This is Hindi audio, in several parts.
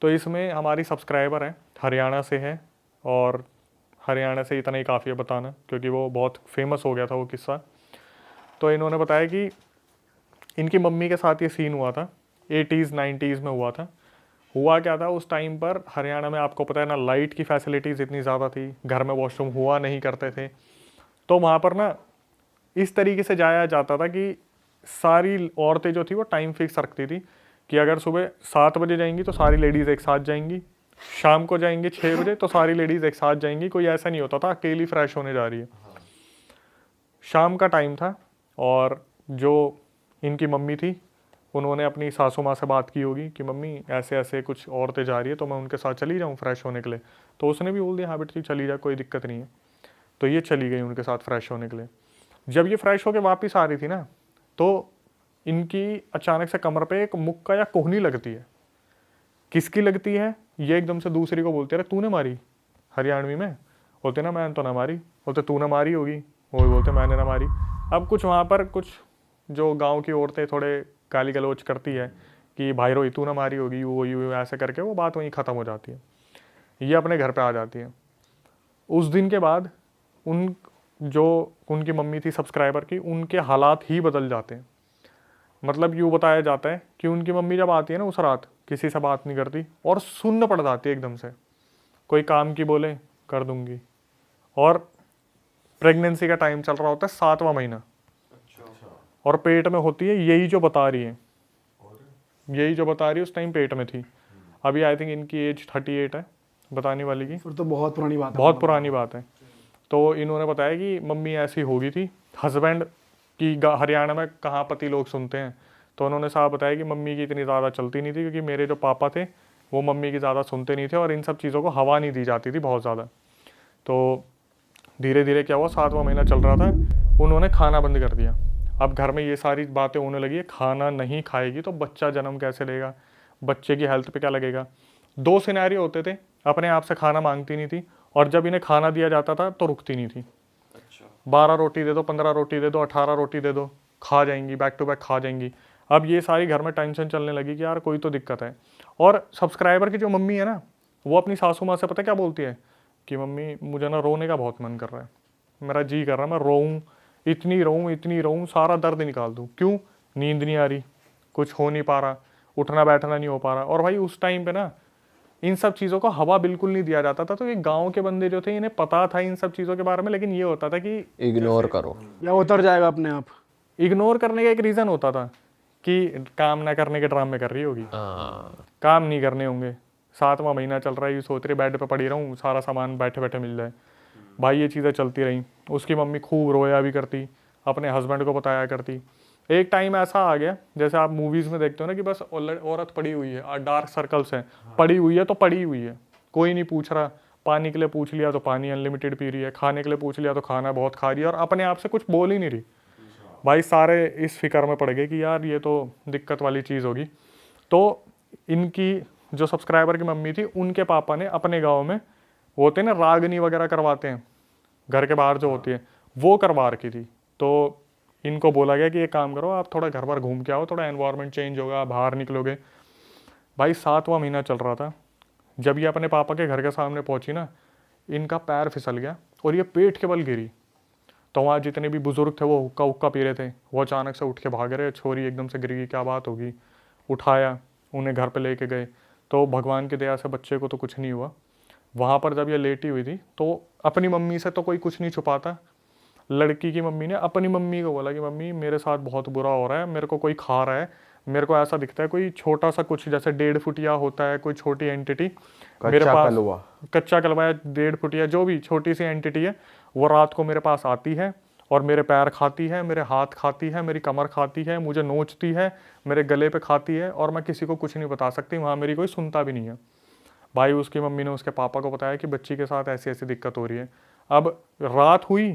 तो इसमें हमारी सब्सक्राइबर है, हरियाणा से है, और हरियाणा से इतना ही काफ़ी है बताना क्योंकि वो बहुत फेमस हो गया था वो किस्सा। तो इन्होंने बताया कि इनकी मम्मी के साथ ये सीन हुआ था, 80s 90s में हुआ था। हुआ क्या था उस टाइम पर, हरियाणा में आपको पता है ना, लाइट की फैसिलिटीज़ इतनी ज़्यादा थी, घर में वॉशरूम हुआ नहीं करते थे। तो वहाँ पर ना इस तरीके से जाया जाता था कि सारी औरतें जो थी वो टाइम फिक्स रखती थी कि अगर सुबह 7 बजे जाएंगी तो सारी लेडीज़ एक साथ जाएंगी, शाम को जाएंगे 6 बजे तो सारी लेडीज़ एक साथ जाएंगी। कोई ऐसा नहीं होता था अकेली फ्रेश होने जा रही है। शाम का टाइम था और जो इनकी मम्मी थी उन्होंने अपनी सासू माँ से बात की होगी कि मम्मी ऐसे ऐसे कुछ औरतें जा रही है तो मैं उनके साथ चली जाऊँ फ्रेश होने के लिए। तो उसने भी बोल दिया हाँ बेटी चली जा, कोई दिक्कत नहीं है। तो ये चली गई उनके साथ फ्रेश होने के लिए। जब ये फ्रेश होकर वापस आ रही थी ना, तो इनकी अचानक से कमर पे एक मुक्का या कोहनी लगती है। किसकी लगती है ये एकदम से दूसरी को बोलते, अरे तूने मारी, हरियाणवी में बोलते ना मैंने तो ना मारी, बोलते तूने मारी होगी, वो भी बोलते मैंने ना मारी। अब कुछ वहाँ पर कुछ जो गांव की औरतें थोड़े गाली गलौज करती है कि भाई रोहित तू ना मारी होगी, वो यू ऐसे करके वो बात वहीं ख़त्म हो जाती है। ये अपने घर पे आ जाती है। उस दिन के बाद उन जो उनकी मम्मी थी सब्सक्राइबर की, उनके हालात ही बदल जाते हैं। मतलब यूँ बताया जाता है कि उनकी मम्मी जब आती है ना उस रात, किसी से बात नहीं करती और सुन्न पड़ जाती है एकदम से। कोई काम की बोले कर दूंगी। और प्रेगनेंसी का टाइम चल रहा होता है 7वां महीना, और पेट में होती है यही जो बता रही है, यही जो बता रही है उस टाइम पेट में थी। अभी आई थिंक इनकी एज 38 है बताने वाली की। फिर तो बहुत पुरानी बात है। बहुत पुरानी बात है। तो इन्होंने बताया कि मम्मी ऐसी हो गई थी। हस्बैंड की हरियाणा में कहाँ पति लोग सुनते हैं, तो उन्होंने साहब बताया कि मम्मी की इतनी ज़्यादा चलती नहीं थी क्योंकि मेरे जो पापा थे वो मम्मी की ज़्यादा सुनते नहीं थे और इन सब चीज़ों को हवा नहीं दी जाती थी बहुत ज़्यादा। तो धीरे धीरे क्या हुआ, 7वां महीना चल रहा था, उन्होंने खाना बंद कर दिया। अब घर में ये सारी बातें होने लगी है, खाना नहीं खाएगी तो बच्चा जन्म कैसे लेगा, बच्चे की हेल्थ पे क्या लगेगा। 2 सिनेरियो होते थे, अपने आप से खाना मांगती नहीं थी, और जब इन्हें खाना दिया जाता था तो रुकती नहीं थी। 12 रोटी दे दो, 15 रोटी दे दो, 18 रोटी दे दो, खा जाएंगी, बैक टू बैक खा जाएंगी। अब ये सारी घर में टेंशन चलने लगी कि यार कोई तो दिक्कत है। और सब्सक्राइबर की जो मम्मी है ना, वो अपनी सासू माँ से पता क्या बोलती है कि मम्मी मुझे ना रोने का बहुत मन कर रहा है, मेरा जी कर रहा है मैं रोऊँ, इतनी रोऊँ, सारा दर्द निकाल दूँ। क्यों? नींद नहीं आ रही, कुछ हो नहीं पा रहा, उठना बैठना नहीं हो पा रहा। और भाई उस टाइम पे ना इन सब चीज़ों को हवा बिल्कुल नहीं दिया जाता था। तो ये गांव के बंदे जो थे इन्हें पता था इन सब चीज़ों के बारे में, लेकिन ये होता था कि इग्नोर करो या उतर जाएगा अपने आप। इग्नोर करने का एक रीज़न होता था कि काम ना करने के ड्रामे कर रही होगी, काम नहीं करने होंगे। 7वां महीना चल रहा है, ये सोच रही बेड पे पड़ी रहूँ, सारा सामान बैठे बैठे मिल जाए। भाई ये चीज़ें चलती रहीं। उसकी मम्मी खूब रोया भी करती, अपने हस्बैंड को बताया करती। एक टाइम ऐसा आ गया, जैसे आप मूवीज़ में देखते हो ना कि बस औरत पड़ी हुई है, डार्क सर्कल्स हैं, पड़ी हुई है तो पड़ी हुई है, कोई नहीं पूछ रहा। पानी के लिए पूछ लिया तो पानी अनलिमिटेड पी रही है, खाने के लिए पूछ लिया तो खाना बहुत खा रही है, और अपने आप से कुछ बोल ही नहीं रही। भाई सारे इस फिक्र में पड़ गए कि यार ये तो दिक्कत वाली चीज़ होगी। तो इनकी जो सब्सक्राइबर की मम्मी थी, उनके पापा ने अपने गाँव में वो होते हैं ना रागनी वगैरह करवाते हैं घर के बाहर जो होती है, वो करवा रखी थी। तो इनको बोला गया कि ये काम करो, आप थोड़ा घर पर घूम के आओ, थोड़ा एनवायरनमेंट चेंज होगा, बाहर निकलोगे। भाई 7वां महीना चल रहा था, जब ये अपने पापा के घर के सामने पहुंची ना, इनका पैर फिसल गया और ये पेट के बल गिरी। तो वहाँ जितने भी बुजुर्ग थे वो हुक्का हुक्का पी रहे थे, वो अचानक से उठ के भाग रहे, छोरी एकदम से गिर गई, क्या बात होगी। उठाया, उन्हें घर पे लेके गए, तो भगवान की दया से बच्चे को तो कुछ नहीं हुआ। वहाँ पर जब ये लेटी हुई थी तो अपनी मम्मी से तो कोई कुछ नहीं छुपाता। लड़की की मम्मी ने अपनी मम्मी को बोला कि मम्मी मेरे साथ बहुत बुरा हो रहा है, मेरे को कोई खा रहा है, मेरे को ऐसा दिखता है कोई छोटा सा कुछ जैसे 1.5 फुटिया होता है कोई छोटी एंटिटी मेरे पास, कच्चा कलवा या 1.5 फुटिया जो भी छोटी सी एंटिटी है, वो रात को मेरे पास आती है और मेरे पैर खाती है, मेरे हाथ खाती है, मेरी कमर खाती है, मुझे नोचती है, मेरे गले पे खाती है, और मैं किसी को कुछ नहीं बता सकती, वहाँ मेरी कोई सुनता भी नहीं है। भाई उसकी मम्मी ने उसके पापा को बताया कि बच्ची के साथ ऐसी ऐसी दिक्कत हो रही है। अब रात हुई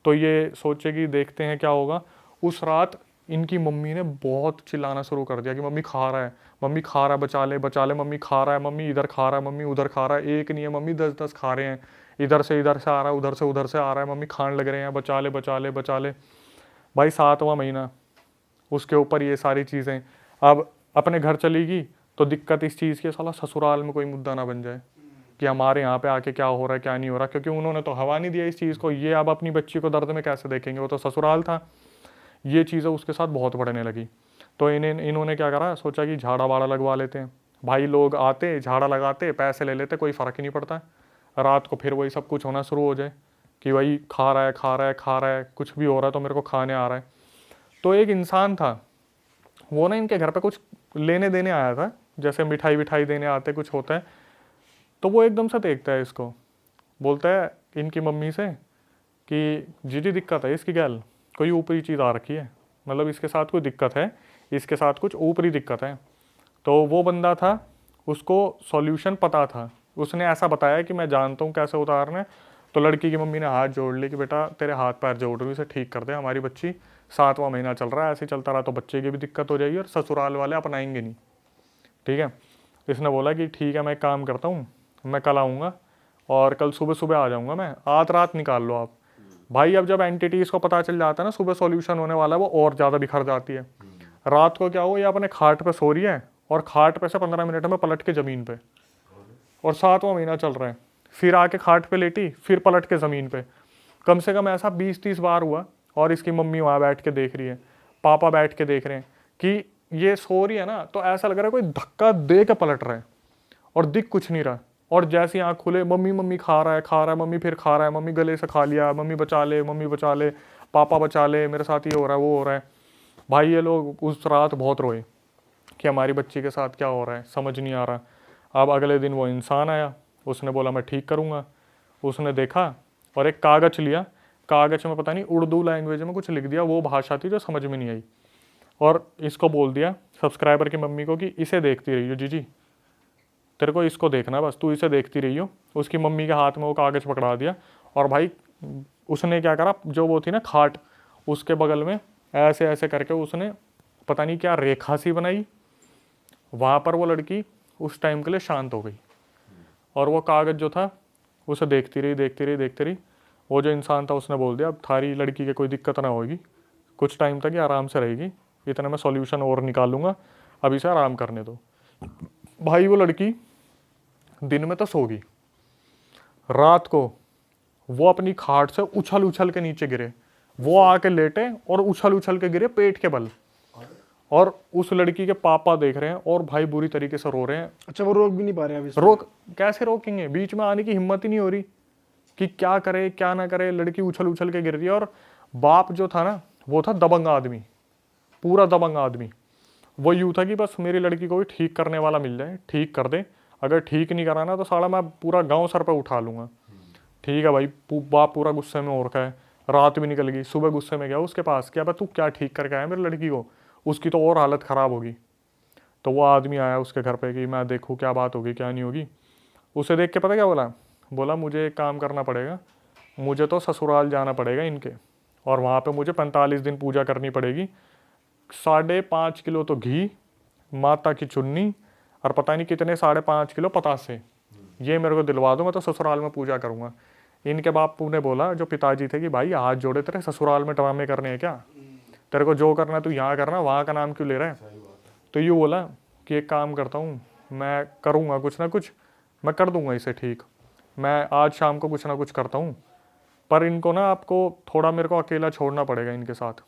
तो ये सोचे कि देखते हैं क्या होगा। उस रात इनकी मम्मी ने बहुत चिल्लाना शुरू कर दिया कि मम्मी खा रहा है, मम्मी खा रहा है, बचा ले, मम्मी खा रहा है, मम्मी इधर खा रहा है, मम्मी उधर खा रहा है। एक नहीं है मम्मी, 10-10 खा रहे हैं, इधर से आ रहा है, उधर से आ रहा है, मम्मी खाने लग रहे हैं, बचा ले। भाई 7वां महीना, उसके ऊपर ये सारी चीज़ें। अब अपने घर चली गई तो दिक्कत इस चीज़ की साला ससुराल में कोई मुद्दा ना बन जाए कि हमारे यहाँ पे आके क्या हो रहा है क्या नहीं हो रहा, क्योंकि उन्होंने तो हवा नहीं दिया इस चीज़ को। ये अब अपनी बच्ची को दर्द में कैसे देखेंगे, वो तो ससुराल था। ये चीज़ें उसके साथ बहुत बढ़ने लगी। तो इन्होंने क्या करा, सोचा कि झाड़ा वाड़ा लगवा लेते हैं। भाई लोग आते, झाड़ा लगाते, पैसे ले लेते, कोई फ़र्क ही नहीं पड़ता। रात को फिर वही सब कुछ होना शुरू हो जाए कि वही खा रहा है खा रहा है खा रहा है, कुछ भी हो रहा है तो मेरे को खाने आ रहा है। तो एक इंसान था, वो ना इनके घर पे कुछ लेने देने आया था, जैसे मिठाई विठाई देने आते कुछ होता है। तो वो एकदम से देखता है इसको, बोलता है इनकी मम्मी से कि जी दिक्कत है इसकी गैल, कोई ऊपरी चीज़ आ रखी है, मतलब इसके साथ कोई दिक्कत है, इसके साथ कुछ ऊपरी दिक्कत है। तो वो बंदा था, उसको सॉल्यूशन पता था, उसने ऐसा बताया कि मैं जानता हूँ कैसे उतारना है। तो लड़की की मम्मी ने हाथ जोड़ ली कि बेटा तेरे हाथ पैर जोड़ रही, इसे ठीक कर दे, हमारी बच्ची 7वां महीना चल रहा है, ऐसे चलता रहा तो बच्चे की भी दिक्कत हो जाएगी और ससुराल वाले अपनाएंगे नहीं, ठीक है। इसने बोला कि ठीक है मैं एक काम करता हूँ, मैं कल आऊँगा और कल सुबह सुबह आ जाऊँगा, मैं आज रात निकाल लो आप। भाई अब जब एंटिटीज़ को पता चल जाता है ना सुबह सॉल्यूशन होने वाला है, वो और ज़्यादा बिखर जाती है। रात को क्या हो, ये अपने खाट पे सो रही है और खाट पे से 15 मिनट में पलट के ज़मीन पे, और 7वां महीना चल रहा है, फिर आके खाट पे लेटी, फिर पलट के ज़मीन पे। कम से कम ऐसा 20-30 बार हुआ। और इसकी मम्मी वहाँ बैठ के देख रही है, पापा बैठ के देख रहे हैं कि ये सो रही है ना, तो ऐसा लग रहा है कोई धक्का दे के पलट रहा है और दिख कुछ नहीं रहा। और जैसी आँख खुले, मम्मी मम्मी खा रहा है, मम्मी फिर खा रहा है, मम्मी गले से खा लिया, मम्मी बचा ले, पापा बचा ले, मेरे साथ ये हो रहा है वो हो रहा है। भाई ये लोग उस रात बहुत रोए कि हमारी बच्ची के साथ क्या हो रहा है, समझ नहीं आ रहा। अब अगले दिन वो इंसान आया, उसने बोला मैं ठीक करूँगा। उसने देखा और एक कागज़ लिया, कागज़ में पता नहीं उर्दू लैंग्वेज में कुछ लिख दिया, वो भाषा थी जो समझ में नहीं आई, और इसको बोल दिया सब्सक्राइबर की मम्मी को कि इसे देखती रहियो जी, तेरे को इसको देखना, बस तू इसे देखती रहियो। उसकी मम्मी के हाथ में वो कागज़ पकड़ा दिया। और भाई उसने क्या करा, जो वो थी ना खाट, उसके बगल में ऐसे ऐसे करके उसने पता नहीं क्या रेखा सी बनाई। वहाँ पर वो लड़की उस टाइम के लिए शांत हो गई और वो कागज़ जो था उसे देखती रही। वो जो इंसान था उसने बोल दिया अब थारी लड़की के कोई दिक्कत ना होगी, कुछ टाइम तक ये आराम से रहेगी, इतना मैं सॉल्यूशन और निकालूंगा, अभी से आराम करने दो। भाई वो लड़की दिन में तो सो गई, रात को वो अपनी खाट से उछल उछल के नीचे गिरे, वो आके लेटे और उछल उछल के गिरे पेट के बल। और उस लड़की के पापा देख रहे हैं और भाई बुरी तरीके से रो रहे हैं। अच्छा, वो रोक भी नहीं पा रहे अभी? रोक कैसे रोकेंगे, बीच में आने की हिम्मत ही नहीं हो रही कि क्या करे क्या ना करे। लड़की उछल उछल के गिर रही है और बाप जो था ना वो था दबंग आदमी, पूरा दबंग आदमी। वो यूँ था कि बस मेरी लड़की को भी ठीक करने वाला मिल जाए, ठीक कर दे, अगर ठीक नहीं कराना तो साला मैं पूरा गांव सर पे उठा लूँगा। ठीक है भाई, बाप पूरा गुस्से में हो रखा है, रात भी निकल गई, सुबह गुस्से में गया उसके पास, क्या भाई तू क्या ठीक करके आया मेरी लड़की को, उसकी तो और हालत ख़राब होगी। तो वो आदमी आया उसके घर पे कि मैं देखूँ क्या बात होगी क्या नहीं होगी। उसे देख के पता क्या बोला मुझे एक काम करना पड़ेगा, मुझे तो ससुराल जाना पड़ेगा इनके, और वहाँ पे मुझे 45 दिन पूजा करनी पड़ेगी, 5.5 किलो तो घी, माता की चुन्नी और पता नहीं कितने 5.5 किलो पतासे, ये मेरे को दिलवा दो, मैं तो ससुराल में पूजा करूँगा। इनके बापू ने बोला, जो पिताजी थे, कि भाई हाथ जोड़े तेरे ससुराल में ड्रामे करने हैं क्या, तेरे को जो करना तू यहाँ करना, वहाँ का नाम क्यों ले रहा है। तो ये बोला कि एक काम करता हूँ, मैं करूँगा कुछ ना कुछ, मैं कर दूँगा इसे ठीक, मैं आज शाम को कुछ ना कुछ करता हूँ, पर इनको ना आपको थोड़ा मेरे को अकेला छोड़ना पड़ेगा इनके साथ।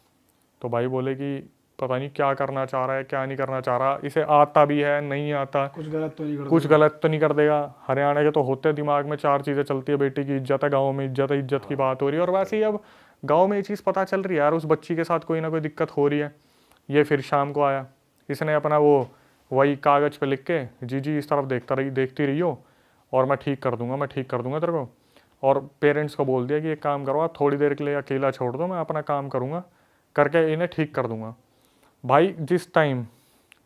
तो भाई बोले कि पता नहीं क्या करना चाह रहा है क्या नहीं करना चाह रहा, इसे आता भी है नहीं आता, कुछ गलत तो नहीं कर देगा। हरियाणा के तो होते दिमाग में 4 चीज़ें चलती है, बेटी की इज्जत है, गाँव में इज्जत है, इज्जत की बात हो रही है। और वैसे ही अब गाँव में ये चीज़ पता चल रही है यार, उस बच्ची के साथ कोई ना कोई दिक्कत हो रही है। ये फिर शाम को आया, इसने अपना वो वही कागज़ पे लिख के जी इस तरफ देखती रही हो और मैं ठीक कर दूंगा तेरे को। और पेरेंट्स को बोल दिया कि एक काम करो, आप थोड़ी देर के लिए अकेला छोड़ दो, मैं अपना काम करूँगा, करके इन्हें ठीक कर दूंगा। भाई जिस टाइम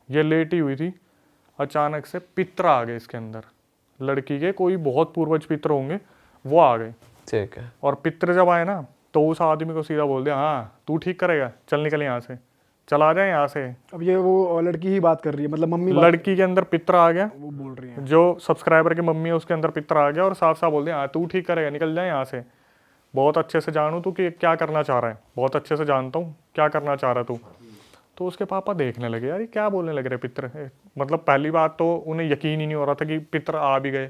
ये लेटी हुई थी, अचानक से पितर आ गए इसके अंदर, लड़की के कोई बहुत पूर्वज पितर होंगे, वो आ गए। ठीक है। और पितर जब आए ना तो उस आदमी को सीधा बोल दिया, हाँ तू ठीक करेगा, चल निकल यहाँ से, चला जाए यहाँ से। अब ये वो लड़की ही बात कर रही है, मतलब मम्मी लड़की के अंदर पितर आ गया, वो बोल रही है, जो सब्सक्राइबर की मम्मी है उसके अंदर पितर आ गया और साफ साफ बोल दिया, हाँ तू ठीक करेगा, निकल जाए यहाँ से। बहुत अच्छे से जानू तू कि क्या करना चाह रहा है, बहुत अच्छे से जानता हूँ क्या करना चाह रहा है तू। तो उसके पापा देखने लगे, यार ये क्या बोलने लग रहे पितर। मतलब पहली बात तो उन्हें यकीन ही नहीं हो रहा था कि पितर आ भी गए,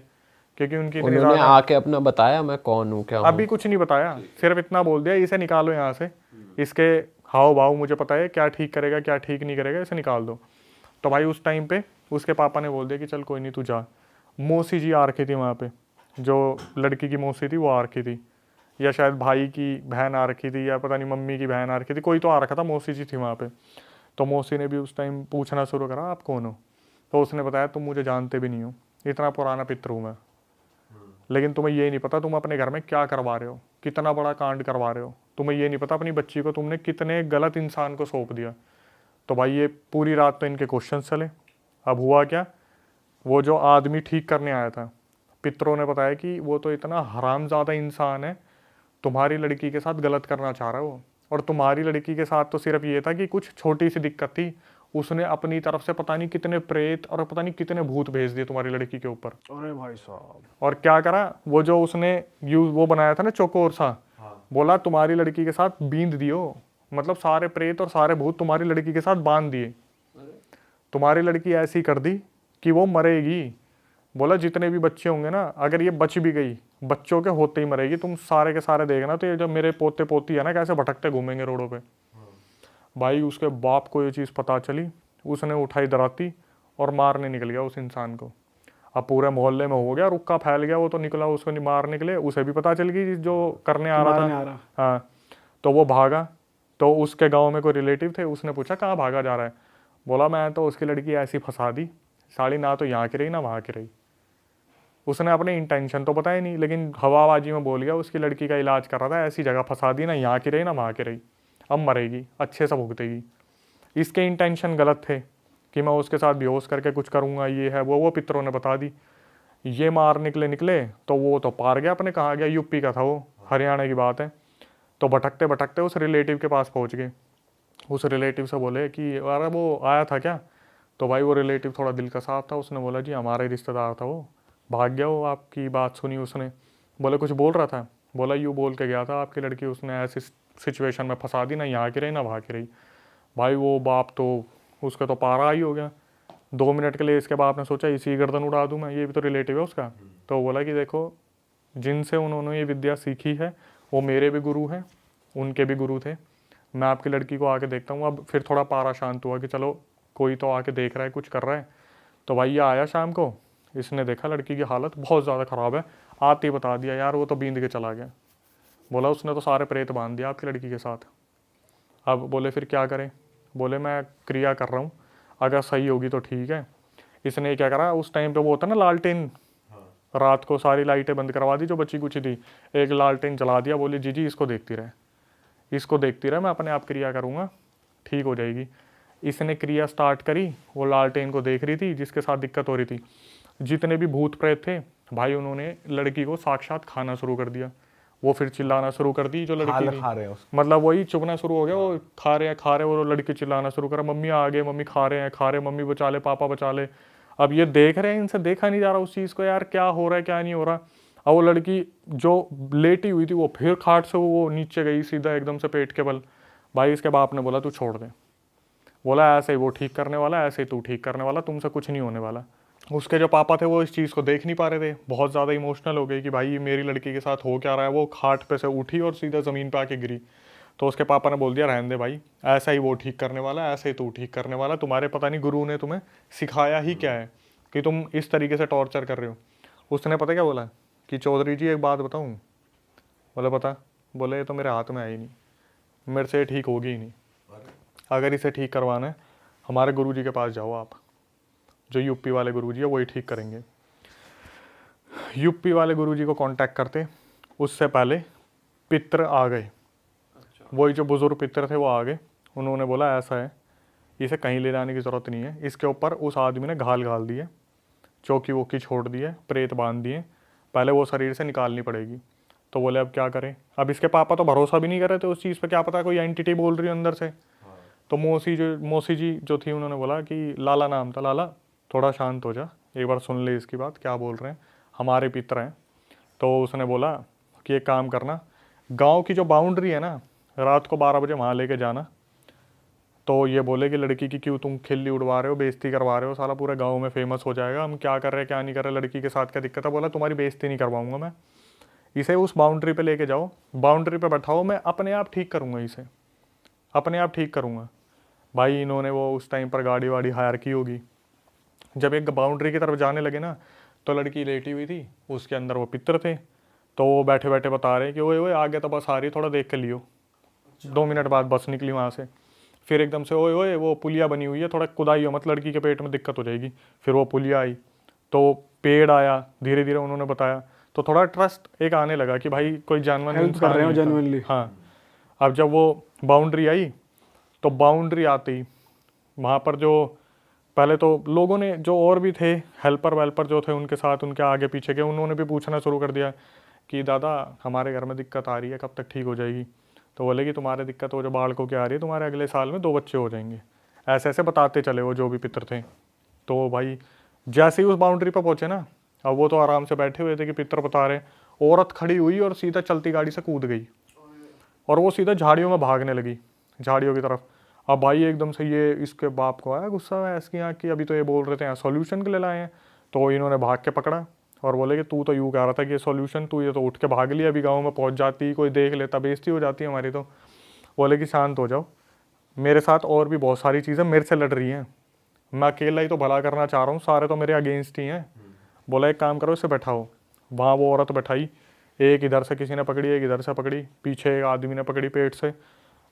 क्योंकि उनकी इतनी उन्होंने ज़्यादा आके अपना बताया मैं कौन हूँ क्या हूँ? अभी कुछ नहीं बताया, सिर्फ इतना बोल दिया इसे निकालो यहाँ से, इसके हाव भाव मुझे पता है, क्या ठीक करेगा क्या ठीक नहीं करेगा, इसे निकाल दो। तो भाई उस टाइम पे उसके पापा ने बोल दिया कि चल कोई नहीं तू जा। मौसी जी आ रखी थी वहाँ पे, जो लड़की की मौसी थी वो आ रखी थी, या शायद भाई की बहन आ रखी थी, या पता नहीं मम्मी की बहन आ रखी थी, कोई तो आ रखा था, मौसी जी थी वहाँ पे। तो मौसी ने भी उस टाइम पूछना शुरू करा आप कौन हो। तो उसने बताया तुम मुझे जानते भी नहीं हो, इतना पुराना पितर हूँ मैं, लेकिन तुम्हें ये नहीं पता तुम अपने घर में क्या करवा रहे हो, कितना बड़ा कांड करवा रहे हो। तुम्हें ये नहीं पता अपनी बच्ची को तुमने कितने गलत इंसान को सौंप दिया। तो भाई ये पूरी रात तो इनके क्वेश्चन चले। अब हुआ क्या, वो जो आदमी ठीक करने आया था, पितरों ने बताया कि वो तो इतना हरामजादा इंसान है, तुम्हारी लड़की के साथ गलत करना चाह रहा है वो। और तुम्हारी लड़की के साथ तो सिर्फ ये था कि कुछ छोटी सी दिक्कत थी, उसने अपनी तरफ से पता नहीं कितने प्रेत और पता नहीं कितने भूत भेज दिए तुम्हारी लड़की के ऊपर। अरे भाई साहब, और क्या करा, वो जो उसने वो बनाया था ना चौकोर सा, बोला तुम्हारी लड़की के साथ बींद दियो, मतलब सारे प्रेत और सारे भूत तुम्हारी लड़की के साथ बांध दिए। तुम्हारी लड़की ऐसी कर दी कि वो मरेगी। बोला जितने भी बच्चे होंगे ना, अगर ये बच भी गई, बच्चों के होते ही मरेगी, तुम सारे के सारे देखना। तो ये जब मेरे पोते पोती है ना, कैसे भटकते घूमेंगे रोडों पे। भाई उसके बाप को ये चीज़ पता चली, उसने उठाई दराती और मारने निकल गया उस इंसान को। अब पूरे मोहल्ले में हो गया, रुक्का फैल गया, वो तो निकला उसको मारने के लिए, उसे भी पता चल गई जो करने आ रहा था। हाँ, तो वो भागा। तो उसके गांव में कोई रिलेटिव थे, उसने पूछा कहाँ भागा जा रहा है। बोला मैं तो उसकी लड़की ऐसी फंसा दी, साड़ी ना तो यहाँ की रही ना वहाँ की रही। उसने अपने इंटेंशन तो बताया नहीं, लेकिन हवाबाजी में बोल गया उसकी लड़की का इलाज कर रहा था, ऐसी जगह फंसा दी ना यहाँ की रही ना वहाँ की रही, अब मरेगी, अच्छे से भुगतेगी। इसके इंटेंशन गलत थे कि मैं उसके साथ बेहोश करके कुछ करूँगा, ये है वो पितरों ने बता दी। ये मार निकले तो वो तो पार गया अपने, कहाँ गया, यूपी का था वो, हरियाणा की बात है। तो भटकते भटकते उस रिलेटिव के पास पहुँच गए। उस रिलेटिव से बोले कि अरे वो आया था क्या। तो भाई वो रिलेटिव थोड़ा दिल का साफ था, उसने बोला जी हमारा ही रिश्तेदार था, वो भाग गया, वो आपकी बात सुनी उसने। बोले कुछ बोल रहा था। बोला यूँ बोल के गया था आपकी लड़की उसने ऐसी सिचुएशन में फंसा दी, ना यहाँ की रही ना वहाँ की रही। भाई वो बाप तो, उसका तो पारा ही हो गया। 2 मिनट के लिए इसके बाप ने सोचा इसी गर्दन उड़ा दूं मैं, ये भी तो रिलेटिव है उसका। तो बोला कि देखो जिनसे उन्होंने ये विद्या सीखी है वो मेरे भी गुरु हैं, उनके भी गुरु थे, मैं आपकी लड़की को आके देखता हूँ। अब फिर थोड़ा पारा शांत हुआ कि चलो कोई तो आके देख रहा है, कुछ कर रहा है। तो भाई ये आया शाम को, इसने देखा लड़की की हालत बहुत ज़्यादा ख़राब है, आते ही बता दिया यार वो तो बींद के चला गया। बोला उसने तो सारे प्रेत बांध दिया आपकी लड़की के साथ। अब बोले फिर क्या करें। बोले मैं क्रिया कर रहा हूँ, अगर सही होगी तो ठीक है। इसने क्या करा, उस टाइम पे वो होता ना लालटेन, रात को सारी लाइटें बंद करवा दी जो बची कुछ थी, एक लालटेन जला दिया, बोली जी इसको देखती रहे, इसको देखती रहे, मैं अपने आप क्रिया करूँगा ठीक हो जाएगी। इसने क्रिया स्टार्ट करी, वो लालटेन को देख रही थी जिसके साथ दिक्कत हो रही थी। जितने भी भूत प्रेत थे भाई उन्होंने लड़की को साक्षात खाना शुरू कर दिया। वो फिर चिल्लाना शुरू कर दी जो लड़की थी, खा रहे हैं उसको। मतलब वही चुभना शुरू हो गया, वो खा रहे वो लड़की चिल्लाना शुरू करा, मम्मी आ गए, मम्मी खा रहे हैं, मम्मी बचा ले, पापा बचा ले। अब ये देख रहे हैं, इनसे देखा नहीं जा रहा उस चीज़ को, यार क्या हो रहा है क्या नहीं हो रहा। अब वो लड़की जो लेटी हुई थी वो फिर खाट से वो नीचे गई सीधा एकदम से पेट के बल। भाई इसके बाप ने बोला तू छोड़ दे। बोला ऐसे ही वो ठीक करने वाला, ऐसे ही तू ठीक करने वाला, तुमसे कुछ नहीं होने वाला। उसके जो पापा थे वो इस चीज़ को देख नहीं पा रहे थे, बहुत ज़्यादा इमोशनल हो गए कि भाई मेरी लड़की के साथ हो क्या रहा है। वो खाट पे से उठी और सीधा ज़मीन पे आके गिरी। तो उसके पापा ने बोल दिया रहने दे भाई, ऐसा ही वो ठीक करने वाला, ऐसे ही तू ठीक करने वाला, तुम्हारे पता नहीं गुरु ने तुम्हें सिखाया ही क्या है कि तुम इस तरीके से टॉर्चर कर रहे हो। उसने पता क्या बोला कि चौधरी जी एक बात बताऊँ। बोले पता। बोले ये तो मेरे हाथ में है ही नहीं, मेरे से ठीक होगी ही नहीं, अगर इसे ठीक करवाना है हमारे गुरुजी के पास जाओ आप, जो यूपी वाले गुरुजी है वही ठीक करेंगे। यूपी वाले गुरुजी को कांटेक्ट करते, उससे पहले पितर आ गए। वही जो बुजुर्ग पितर थे वो आ गए। उन्होंने बोला ऐसा है, इसे कहीं ले जाने की ज़रूरत नहीं है, इसके ऊपर उस आदमी ने घाल दिए, चौकी वोकी छोड़ दिए, प्रेत बांध दिए, पहले वो शरीर से निकालनी पड़ेगी। तो बोले अब क्या करें। अब इसके पापा तो भरोसा भी नहीं कर रहे थे उस चीज़ पे, क्या पता कोई एंटिटी बोल रही है अंदर से। तो मौसी जी जो थी उन्होंने बोला कि लाला नाम था, लाला थोड़ा शांत हो जा, एक बार सुन ले इसकी बात, क्या बोल रहे हैं, हमारे पितर हैं। तो उसने बोला कि एक काम करना, गांव की जो बाउंड्री है ना, रात को 12 बजे वहाँ लेके जाना, तो ये बोले कि लड़की की क्यों तुम खिल्ली उड़वा रहे हो, बेइज्जती करवा रहे हो, साला पूरे गांव में फेमस हो जाएगा, हम क्या कर रहे हैं क्या नहीं कर रहे, लड़की के साथ क्या दिक्कत है। बोला तुम्हारी बेइज्जती नहीं करवाऊंगा मैं, इसे उस बाउंड्री पे लेके जाओ, बाउंड्री पे बैठाओ, मैं अपने आप ठीक करूँगा, इसे अपने आप ठीक करूँगा। भाई इन्होंने वो उस टाइम पर गाड़ी वाड़ी हायर की होगी। जब एक बाउंड्री की तरफ जाने लगे ना, तो लड़की लेटी हुई थी, उसके अंदर वो पितर थे, तो वो बैठे बैठे बता रहे कि ओए ओए आगे तो बस आ रही, थोड़ा देख के लियो। 2 मिनट बाद बस निकली वहाँ से। फिर एकदम से ओए ओए वो पुलिया बनी हुई है, थोड़ा कुदाई हो, मत लड़की के पेट में दिक्कत हो जाएगी। फिर वो पुलिया आई, तो पेड़ आया, धीरे धीरे उन्होंने बताया, तो थोड़ा ट्रस्ट एक आने लगा कि भाई कोई जानवर हेल्प कर रहे हो नहीं था। जेन्युइनली। हाँ। अब जब वो बाउंड्री आई, तो बाउंड्री आती वहाँ पर जो पहले तो लोगों ने जो और भी थे हेल्पर वेल्पर जो थे उनके साथ, उनके आगे पीछे के, उन्होंने भी पूछना शुरू कर दिया कि दादा हमारे घर में दिक्कत आ रही है, कब तक ठीक हो जाएगी। तो बोले कि तुम्हारे दिक्कत हो जो बालकों की आ रही है, तुम्हारे अगले साल में 2 बच्चे हो जाएंगे। ऐसे ऐसे बताते चले वो जो भी पितर थे। तो भाई जैसे ही उस बाउंड्री पर पहुँचे ना, अब वो तो आराम से बैठे हुए थे कि पितर बता रहे, औरत खड़ी हुई और सीधा चलती गाड़ी से कूद गई और वो सीधा झाड़ियों में भागने लगी, झाड़ियों की तरफ। अब भाई एकदम से ये इसके बाप को आया गुस्सा, है इसकी यहाँ की, अभी तो ये बोल रहे थे यहाँ सॉल्यूशन के लिए लाए हैं। तो इन्होंने भाग के पकड़ा और बोले कि तू तो यूँ कह रहा था कि ये सॉल्यूशन, तू ये तो उठ के भाग लिया, अभी गाँव में पहुँच जाती, कोई देख लेता, बेइज्जती हो जाती है हमारी। तो बोले कि शांत हो जाओ, मेरे साथ और भी बहुत सारी चीज़ें मेरे से लड़ रही हैं, मैं अकेला ही तो भला करना चाह रहा हूँ, सारे तो मेरे अगेंस्ट ही हैं। बोला एक काम करो, इसे बैठाओ। वहाँ वो औरत बैठाई, एक इधर से किसी ने पकड़ी, एक इधर से पकड़ी, पीछे एक आदमी ने पकड़ी पेट से।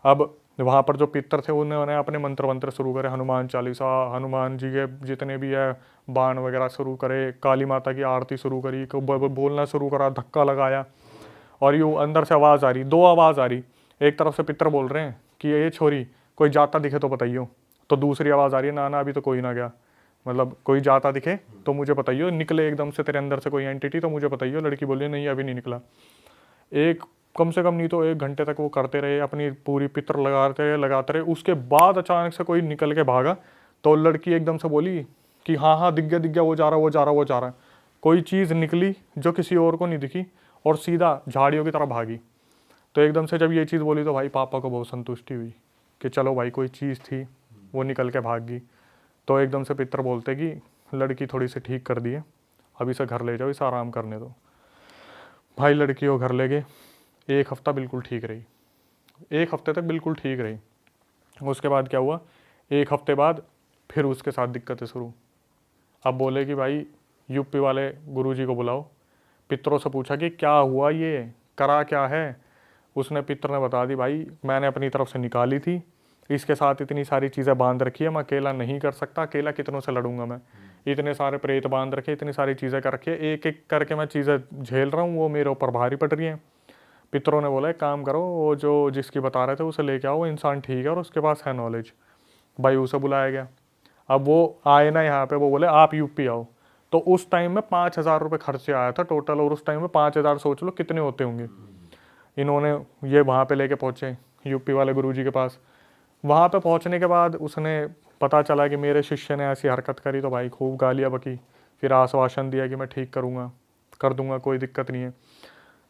अब वहाँ पर जो पितर थे उन्होंने अपने मंत्र वंत्र शुरू करे, हनुमान चालीसा, हनुमान जी के जितने भी है बाण वगैरह शुरू करे, काली माता की आरती शुरू करी, बोलना शुरू करा, धक्का लगाया। और यूँ अंदर से आवाज़ आ रही, 2 आवाज़ आ रही, एक तरफ से पितर बोल रहे हैं कि ये छोरी कोई जाता दिखे तो बताइयो, तो दूसरी आवाज़ आ रही है ना ना अभी तो कोई ना गया, मतलब कोई जाता दिखे तो मुझे बताइयो, निकले एकदम से तेरे अंदर से कोई एंटिटी तो मुझे बताइयो। लड़की बोली नहीं अभी नहीं निकला। एक कम से कम नहीं तो 1 घंटे तक वो करते रहे, अपनी पूरी पितर लगाते रहे। उसके बाद अचानक से कोई निकल के भागा, तो लड़की एकदम से बोली कि हाँ हाँ दिख गया, वो जा रहा वो जा रहा वो जा रहा। कोई चीज़ निकली जो किसी और को नहीं दिखी और सीधा झाड़ियों की तरफ भागी। तो एकदम से जब ये चीज़ बोली तो भाई पापा को बहुत संतुष्टि हुई कि चलो भाई कोई चीज़ थी वो निकल के भाग गई। तो एकदम से पितर बोलते कि लड़की थोड़ी सी ठीक कर दी है, अब इसे घर ले जाओ, इसे आराम करने दो। भाई लड़की को घर ले गए, 1 हफ्ता बिल्कुल ठीक रही, 1 हफ्ते तक बिल्कुल ठीक रही। उसके बाद क्या हुआ, 1 हफ्ते बाद फिर उसके साथ दिक्कतें शुरू। अब बोले कि भाई यूपी वाले गुरुजी को बुलाओ। पितरों से पूछा कि क्या हुआ, ये करा क्या है। उसने पितर ने बता दी, भाई मैंने अपनी तरफ से निकाली थी, इसके साथ इतनी सारी चीज़ें बांध रखी है, मैं अकेला नहीं कर सकता, अकेला कितनों से लड़ूंगा मैं, इतने सारे प्रेत बांध रखे, इतनी सारी चीज़ें कर रखी है, एक एक करके मैं चीज़ें झेल रहा हूँ, वो मेरे ऊपर भारी पड़ रही हैं। पितरों ने बोला एक काम करो, वो जो जिसकी बता रहे थे उसे लेके आओ, वो इंसान ठीक है और उसके पास है नॉलेज। भाई उसे बुलाया गया। अब वो आए ना यहाँ पे, वो बोले आप यूपी आओ। तो उस टाइम में 5,000 रुपये खर्चे आया था टोटल, और उस टाइम में 5,000 सोच लो कितने होते होंगे। इन्होंने ये वहाँ पे लेके पहुँचे यूपी वाले गुरुजी के पास। वहाँ पे पहुँचने के बाद उसने पता चला कि मेरे शिष्य ने ऐसी हरकत करी, तो भाई खूब गालियाँ बकी, फिर आश्वासन दिया कि मैं ठीक करूँगा, कर दूँगा, कोई दिक्कत नहीं है।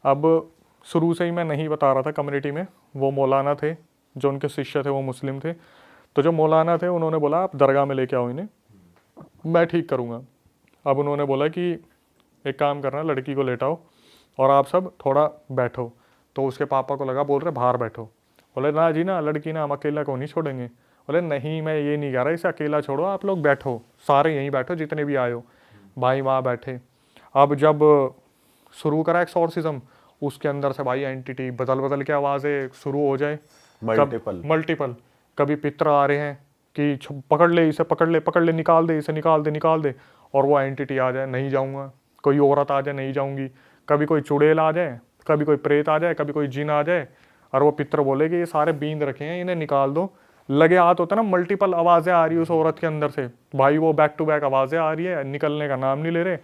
अब शुरू से ही मैं नहीं बता रहा था कम्युनिटी में, वो मौलाना थे जो उनके शिष्य थे वो मुस्लिम थे, तो जो मौलाना थे उन्होंने बोला आप दरगाह में लेके आओ इन्हें, मैं ठीक करूँगा। अब उन्होंने बोला कि एक काम करना, लड़की को लेटाओ और आप सब थोड़ा बैठो। तो उसके पापा को लगा, बोल रहे बाहर बैठो। बोले ना जी ना, लड़की ना हम अकेला को नहीं छोड़ेंगे। बोले नहीं मैं ये नहीं कह रहा, इसे अकेला छोड़ो, आप लोग बैठो, सारे यहीं बैठो जितने भी आए हो। भाई वहाँ बैठे। अब जब शुरू करा एक्सॉर्सिज्म, उसके अंदर से भाई एंटिटी बदल बदल के आवाज़ें शुरू हो जाए, मल्टीपल। कभी पितर आ रहे हैं कि पकड़ ले इसे, पकड़ ले, निकाल दे इसे, निकाल दे, और वो एंटिटी आ जाए, नहीं जाऊँगा। कोई औरत आ जाए, नहीं जाऊँगी। कभी कोई चुड़ैल आ जाए, कभी कोई प्रेत आ जाए, कभी कोई जिन आ जाए, और वो पितर बोले कि ये सारे बींद रखे हैं, इन्हें निकाल दो। लगे हाथ होता ना, मल्टीपल आवाज़ें आ रही है उस औरत के अंदर से, भाई वो बैक टू बैक आवाज़ें आ रही है, निकलने का नाम नहीं ले रहे।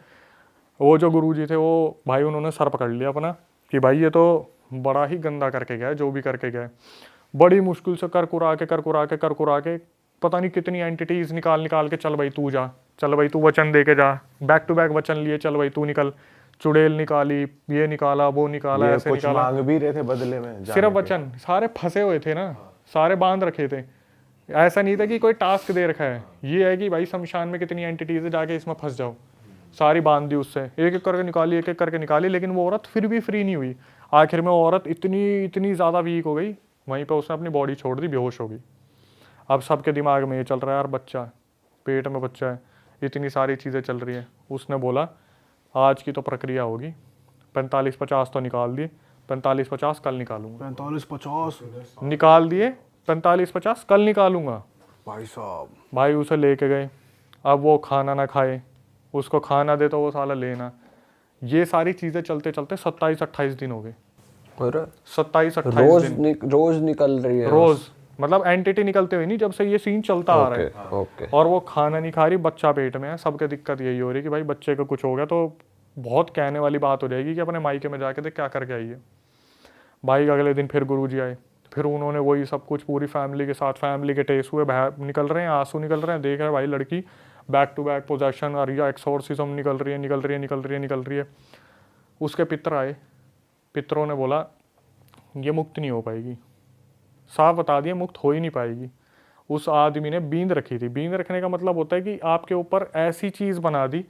वो जो गुरुजी थे वो भाई उन्होंने सर पकड़ लिया अपना कि भाई ये तो बड़ा ही गंदा करके गया, जो भी करके गया। बड़ी मुश्किल से कर कुरा के पता नहीं कितनी एंटिटीज़ निकाल के, चल भाई तू जा, चल भाई तू वचन दे के जा, बैक टू बैक वचन लिए, चल भाई तू निकल। चुड़ैल निकाली, ये निकाला, वो निकाला, ऐसे निकाला, मांग भी रहे थे बदले में, सिर्फ वचन, सारे फंसे हुए थे ना, सारे बांध रखे थे। ऐसा नहीं था कि कोई टास्क दे रखा है, ये है कि भाई शमशान में कितनी एंटिटीज है, जाके इसमें फंस जाओ। सारी बांध दी उससे, एक एक करके निकाली, एक एक करके निकाली, लेकिन वो औरत फिर भी फ्री नहीं हुई। आखिर में वो औरत इतनी ज़्यादा वीक हो गई, वहीं पे उसने अपनी बॉडी छोड़ दी, बेहोश हो गई। अब सबके दिमाग में ये चल रहा है, यार बच्चा पेट में, बच्चा है, इतनी सारी चीज़ें चल रही हैं। उसने बोला आज की तो प्रक्रिया होगी, 45-50 तो निकाल दिए, 45-50 कल निकालूंगा। 45-50 निकाल दिए 45-50 कल निकालूंगा। भाई साहब। भाई उसे लेके गए। अब वो खाना ना खाए, उसको खाना दे तो वो साला लेना। ये सारी चीज़ें चलते चलते 27-28 दिन हो गए। 27-28 दिन रोज निकल रही है। रोज, मतलब एंटिटी निकलते हुए नहीं, जब से ये सीन चलता आ रहा है। ओके। और वो खाना नहीं खा रही, बच्चा पेट में है। सबके दिक्कत यही हो रही है कि भाई बच्चे को कुछ हो गया तो बहुत कहने वाली बात हो जाएगी कि अपने मायके में जाके देख क्या करके आई है। भाई अगले दिन फिर गुरुजी आए, फिर उन्होंने वही सब कुछ पूरी फैमिली के साथ, फैमिली के टेस्ट हुए, निकल रहे हैं आंसू, निकल रहे हैं, देख रहे हैं भाई लड़की बैक टू बैक पोजेशन और या एक्सोर्सिज्म निकल रही है। उसके पितर आए, पितरों ने बोला ये मुक्त नहीं हो पाएगी, साफ बता दिया मुक्त हो ही नहीं पाएगी। उस आदमी ने बींद रखी थी। बींद रखने का मतलब होता है कि आपके ऊपर ऐसी चीज़ बना दी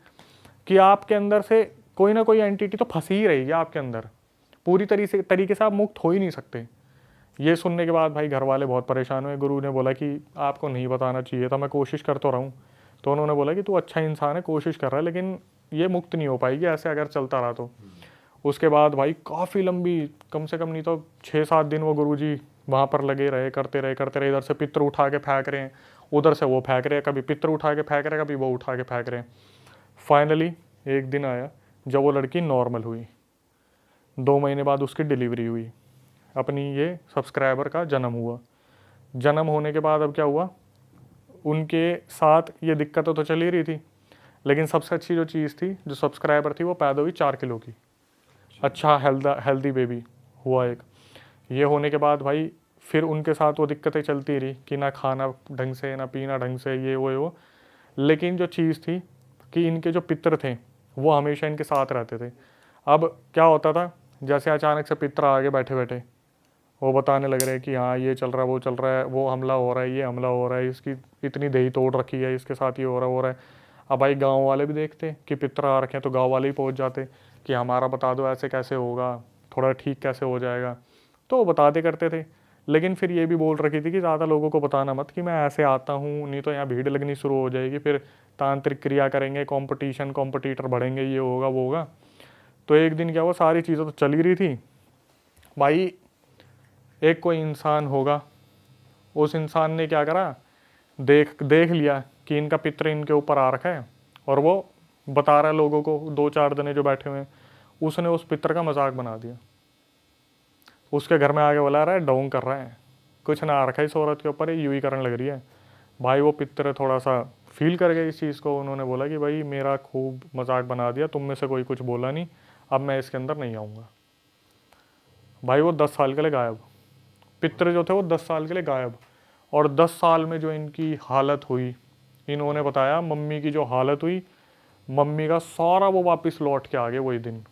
कि आपके अंदर से कोई ना कोई एंटिटी तो फंसी ही रहेगी आपके अंदर, पूरी तरीके से आप मुक्त हो ही नहीं सकते। ये सुनने के बाद भाई घर वाले बहुत परेशान हुए। गुरु ने बोला कि आपको नहीं बताना चाहिए था, मैं कोशिश कर तो रहा हूँ। तो उन्होंने बोला कि तू अच्छा इंसान है, कोशिश कर रहा है, लेकिन ये मुक्त नहीं हो पाएगी ऐसे अगर चलता रहा तो। उसके बाद भाई काफ़ी लंबी, कम से कम नहीं तो 6-7 दिन वो गुरुजी वहाँ पर लगे रहे, करते रहे। इधर से पितर उठा के फेंक रहे हैं, उधर से वो फेंक रहे हैं, कभी पितर उठा के फेंक रहे हैं, कभी वो उठा के फेंक रहे हैं। फाइनली एक दिन आया जब वो लड़की नॉर्मल हुई। 2 महीने बाद उसकी डिलीवरी हुई, अपनी ये सब्सक्राइबर का जन्म हुआ। जन्म होने के बाद अब क्या हुआ, उनके साथ ये दिक्कतें तो चल ही रही थी, लेकिन सबसे अच्छी जो चीज़ थी, जो सब्सक्राइबर थी, वो पैदा हुई 4 किलो की। अच्छा हेल्दी बेबी हुआ एक। ये होने के बाद भाई फिर उनके साथ वो दिक्कतें चलती रही कि ना खाना ढंग से, ना पीना ढंग से, ये वो। लेकिन जो चीज़ थी कि इनके जो पितर थे वो हमेशा इनके साथ रहते थे। अब क्या होता था, जैसे अचानक से पितर आगे बैठे वो बताने लग रहे हैं कि हाँ ये चल रहा है, वो चल रहा है, वो हमला हो रहा है, ये हमला हो रहा है, इसकी इतनी दही तोड़ रखी है, इसके साथ ये हो रहा है। अब भाई गांव वाले भी देखते कि पितर आ रखे हैं तो गांव वाले ही पहुंच जाते कि हमारा बता दो ऐसे कैसे होगा, थोड़ा ठीक कैसे हो जाएगा। तो वो बताते करते थे, लेकिन फिर ये भी बोल रखी थी कि ज़्यादा लोगों को बताना मत कि मैं ऐसे आता हूँ, नहीं तो यहाँ भीड़ लगनी शुरू हो जाएगी, फिर तांत्रिक क्रिया करेंगे, कॉम्पिटिटर बढ़ेंगे, ये होगा वो होगा। तो एक दिन क्या हुआ, सारी चीज़ें तो चल ही रही थी भाई। एक कोई इंसान होगा, उस इंसान ने क्या करा, देख लिया कि इनका पितर इनके ऊपर आ रखा है और वो बता रहा है लोगों को, 2-4 जने जो बैठे हुए हैं। उसने उस पितर का मजाक बना दिया, उसके घर में आके बुला रहा है, डोंग कर रहा है, कुछ ना आ रखा है इस औरत के ऊपर, यूं ही करने लग रही है। भाई वो पितर थोड़ा सा फील कर गए इस चीज़ को। उन्होंने बोला कि भाई मेरा खूब मजाक बना दिया, तुम में से कोई कुछ बोला नहीं, अब मैं इसके अंदर नहीं आऊँगा। भाई वो 10 साल के लिए गायब, पितर जो थे वो 10 साल के लिए गायब। और 10 साल में जो इनकी हालत हुई, इन्होंने बताया मम्मी की जो हालत हुई, मम्मी का सारा वो वापस लौट के आ गए वही दिन।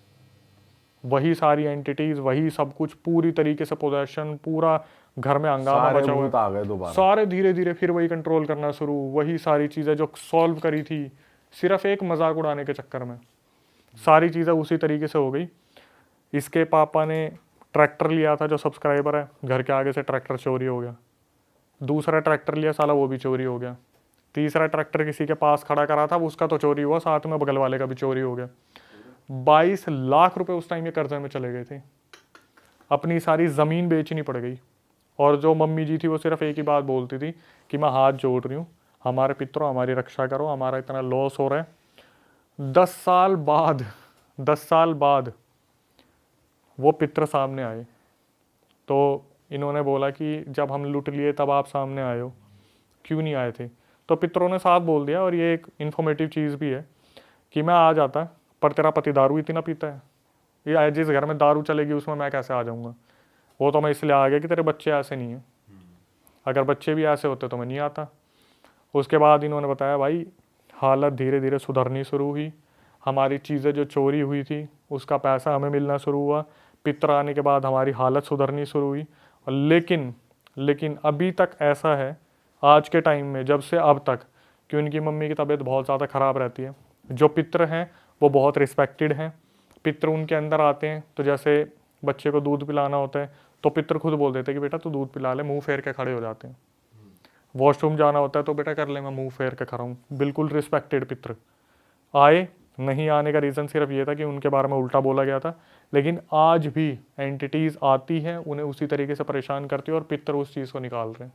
वही सारी एंटिटीज, वही सब कुछ, पूरी तरीके से पोजेशन, पूरा घर में हंगामा बचा हुआ, सारे धीरे धीरे फिर वही कंट्रोल करना शुरू, वही सारी चीज़ें जो सॉल्व करी थी सिर्फ एक मजाक उड़ाने के चक्कर में, सारी चीज़ें उसी तरीके से हो गई। इसके पापा ने ट्रैक्टर लिया था, जो सब्सक्राइबर है, घर के आगे से ट्रैक्टर चोरी हो गया। दूसरा ट्रैक्टर लिया साला, वो भी चोरी हो गया। तीसरा ट्रैक्टर किसी के पास खड़ा करा था, उसका तो चोरी हुआ, साथ में बगल वाले का भी चोरी हो गया। 22 लाख रुपए उस टाइम ये कर्जे में चले गए थे, अपनी सारी ज़मीन बेचनी पड़ गई। और जो मम्मी जी थी वो सिर्फ एक ही बात बोलती थी कि मैं हाथ जोड़ रही हूँ, हमारे पितरों हमारी रक्षा करो, हमारा इतना लॉस हो रहा है। 10 साल बाद वो पितर सामने आए, तो इन्होंने बोला कि जब हम लूट लिए तब आप सामने आए हो, क्यों नहीं आए थे? तो पितरों ने साफ बोल दिया, और ये एक इन्फॉर्मेटिव चीज़ भी है कि मैं आ जाता, पर तेरा पति दारू इतना पीता है, ये जिस घर में दारू चलेगी उसमें मैं कैसे आ जाऊँगा? वो तो मैं इसलिए आ गया कि तेरे बच्चे ऐसे नहीं हैं, अगर बच्चे भी ऐसे होते तो मैं नहीं आता। उसके बाद इन्होंने बताया भाई हालत धीरे धीरे सुधरनी शुरू हुई, हमारी चीज़ें जो चोरी हुई थी उसका पैसा हमें मिलना शुरू हुआ, पितर आने के बाद हमारी हालत सुधरनी शुरू हुई। और लेकिन अभी तक ऐसा है, आज के टाइम में जब से अब तक, कि उनकी मम्मी की तबीयत बहुत ज़्यादा ख़राब रहती है। जो पितर हैं वो बहुत रिस्पेक्टेड हैं। पितर उनके अंदर आते हैं तो जैसे बच्चे को दूध पिलाना होता है तो पितर खुद बोल देते हैं कि बेटा तू दूध पिला ले, मुंह फेर के खड़े हो जाते हैं। वॉशरूम जाना होता है तो बेटा कर ले, मैं मुंह फेर के खड़ा हूँ। बिल्कुल रिस्पेक्टेड पितर। आए नहीं आने का रीज़न सिर्फ ये था कि उनके बारे में उल्टा बोला गया था, लेकिन आज भी एंटिटीज़ आती हैं, उन्हें उसी तरीके से परेशान करती है और पितर उस चीज़ को निकाल रहे हैं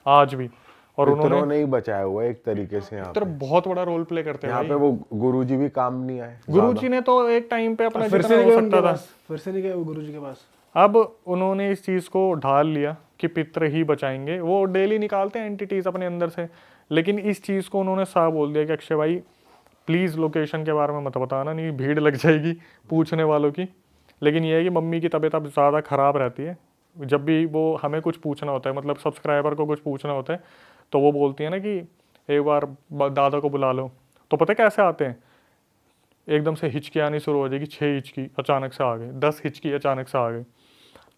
आज भी। और उन्होंने ही बचाया हुआ है एक तरीके से। यहाँ पितर बहुत बड़ा रोल प्ले करते हैं। यहाँ पे वो गुरुजी भी काम नहीं आए। गुरुजी ने तो एक टाइम पे अपना फिर जितना से हो सकता था, फिर से नहीं गए वो गुरुजी के पास। अब उन्होंने इस चीज़ को ढाल लिया कि पितर ही बचाएंगे। वो डेली निकालते हैं एंटिटीज़ अपने अंदर से, लेकिन इस चीज़ को उन्होंने साफ बोल दिया कि अक्षय भाई प्लीज़ लोकेशन के बारे में मत बताना, नहीं भीड़ लग जाएगी पूछने वालों की। लेकिन ये है कि मम्मी की तबीयत अब ज़्यादा ख़राब रहती है। जब भी वो हमें कुछ पूछना होता है, मतलब सब्सक्राइबर को कुछ पूछना होता है, तो वो बोलती है ना कि एक बार दादा को बुला लो। तो पता कैसे आते हैं, एकदम से हिचकी आनी शुरू हो जाएगी, 6 हिचकी अचानक से आ गए, 10 हिचकी अचानक से आ गए।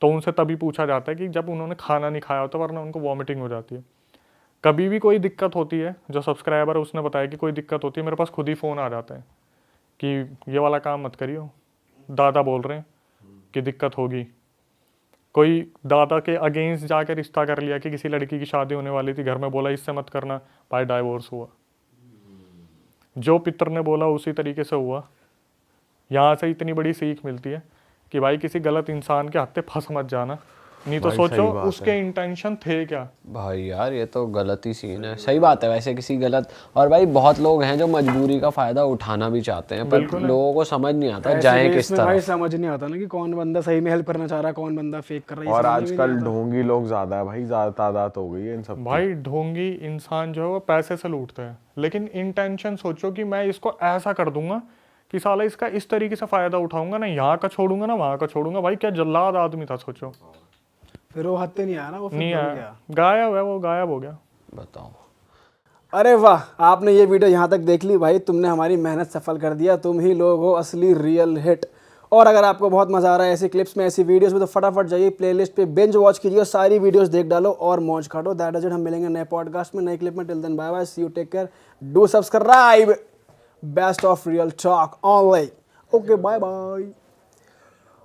तो उनसे तभी पूछा जाता है कि जब उन्होंने खाना नहीं खाया होता, वरना उनको वॉमिटिंग हो जाती है। कभी भी कोई दिक्कत होती है, जो सब्सक्राइबर है उसने बताया कि कोई दिक्कत होती है, मेरे पास खुद ही फ़ोन आ जाता है कि ये वाला काम मत करियो, दादा बोल रहे हैं कि दिक्कत होगी। कोई दादा के अगेंस्ट जाके रिश्ता कर लिया कि किसी लड़की की शादी होने वाली थी, घर में बोला इससे मत करना, भाई डाइवोर्स हुआ। जो पितर ने बोला उसी तरीके से हुआ। यहाँ से इतनी बड़ी सीख मिलती है कि भाई किसी गलत इंसान के हाथ फंस मत जाना, नहीं तो सोचो उसके इंटेंशन थे क्या। भाई यार ये तो गलत ही सीन है। सही बात है वैसे, किसी गलत, और भाई बहुत लोग हैं जो मजबूरी का फायदा उठाना भी चाहते हैं, पर लोगों को समझ नहीं आता जाए किस तरह। भाई समझ नहीं आता ना कि कौन बंदा सही में हेल्प करना चाह रहा है, कौन बंदा फेक कर रहा है। और आजकल ढोंगी लोग ज्यादा है भाई, ज्यादा तादाद हो गई है इन सब। भाई ढोंगी इंसान जो है वो पैसे से लूटते हैं, लेकिन इंटेंशन सोचो कि मैं इसको ऐसा कर दूंगा कि साला इसका इस तरीके से फायदा उठाऊंगा ना, यहाँ का छोड़ूंगा ना वहाँ का छोड़ूंगा। भाई क्या जल्लाद आदमी था सोचो। फिर वो हत्ते नहीं आया ना, वो फिर नहीं बन आया, गया। गायब है वो, गायब हो गया। बताओ। अरे वाह, आपने ये वीडियो यहाँ तक देख ली भाई, तुमने हमारी मेहनत सफल कर दिया। तुम ही लोग हो असली रियल हिट। और अगर आपको बहुत मजा आ रहा है ऐसी क्लिप्स में, ऐसी वीडियोस में, तो फटाफट जाइए प्लेलिस्ट पे बिंज वॉच कीजिए, सारी वीडियोस देख डालो और मौज काटो। That is it. हम मिलेंगे नए पॉडकास्ट में, नई क्लिप में। Till then bye bye, see you, take care, do subscribe. Best of real talk online. Okay, bye bye.